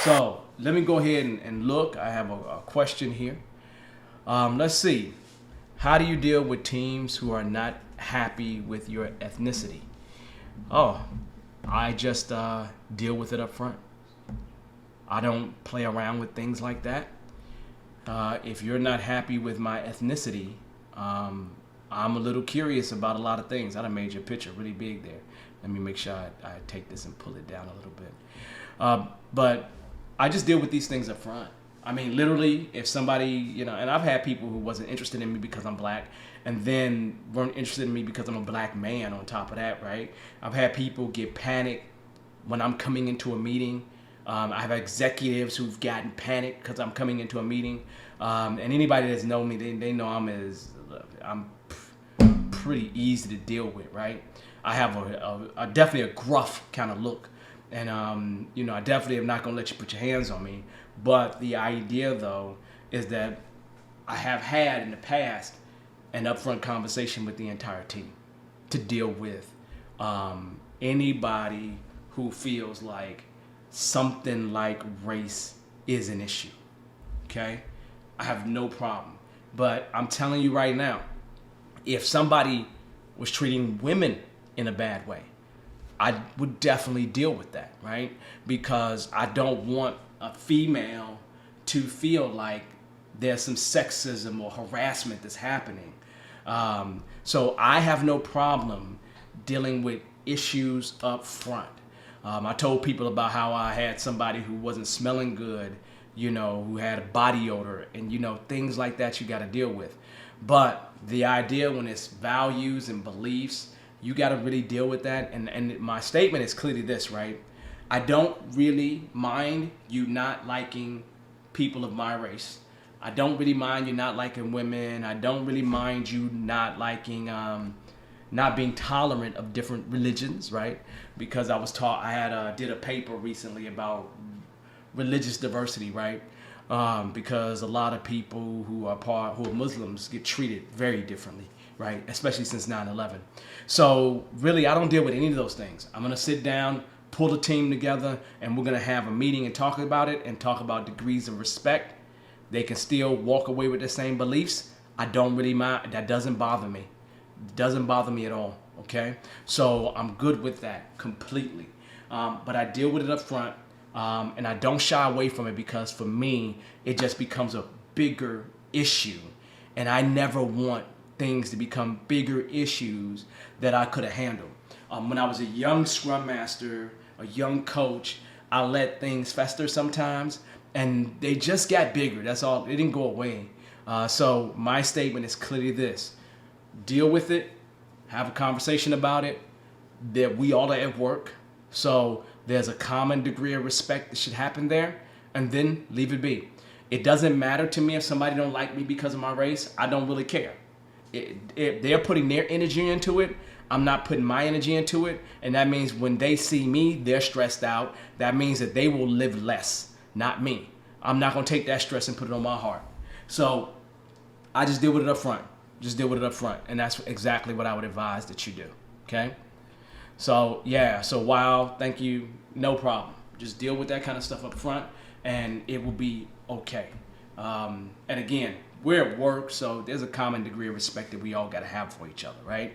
So let me go ahead and look. I have a question here. Let's see. How do you deal with teams who are not happy with your ethnicity? Oh, I just deal with it up front. I don't play around with things like that. If you're not happy with my ethnicity, I'm a little curious about a lot of things. I done made your picture really big there. Let me make sure I take this and pull it down a little bit. But I just deal with these things up front. I mean, literally, if somebody, and I've had people who wasn't interested in me because I'm black and then weren't interested in me because I'm a black man on top of that, right? I've had people get panicked when I'm coming into a meeting. I have executives who've gotten panicked because I'm coming into a meeting. And anybody that's known me, they know I'm pretty easy to deal with, right? I have a definitely a gruff kind of look. And, I definitely am not going to let you put your hands on me. But the idea, though, is that I have had in the past an upfront conversation with the entire team to deal with anybody who feels like something like race is an issue. Okay? I have no problem. But I'm telling you right now, if somebody was treating women in a bad way, I would definitely deal with that, right? Because I don't want a female to feel like there's some sexism or harassment that's happening. So I have no problem dealing with issues up front. I told people about how I had somebody who wasn't smelling good, who had a body odor and, things like that you got to deal with. But the idea when it's values and beliefs, you got to really deal with that. And my statement is clearly this, right? I don't really mind you not liking people of my race. I don't really mind you not liking women. I don't really mind you not liking, not being tolerant of different religions, right? Because I was taught, did a paper recently about religious diversity, right? Because a lot of people who are Muslims get treated very differently, right? Especially since 9/11. So really, I don't deal with any of those things. I'm gonna sit down, pull the team together, and we're gonna have a meeting and talk about it and talk about degrees of respect. They can still walk away with the same beliefs. I don't really mind. That doesn't bother me. It doesn't bother me at all. Okay, so I'm good with that completely. But I deal with it up front. And I don't shy away from it because for me, it just becomes a bigger issue. And I never want things to become bigger issues that I could have handled. When I was a young scrum master, a young coach, I let things fester sometimes and they just got bigger. That's all. It didn't go away. So my statement is clearly this: deal with it, have a conversation about it, that we all are at work. So there's a common degree of respect that should happen there, and then leave it be. It doesn't matter to me if somebody don't like me because of my race. I don't really care. If they're putting their energy into it, I'm not putting my energy into it, and that means when they see me, they're stressed out. That means that they will live less, not me. I'm not gonna take that stress and put it on my heart. So I just deal with it up front. Just deal with it up front, and that's exactly what I would advise that you do. Okay? So yeah, so wow, thank you, no problem. Just deal with that kind of stuff up front and it will be okay. And again, we're at work, so there's a common degree of respect that we all gotta have for each other, right?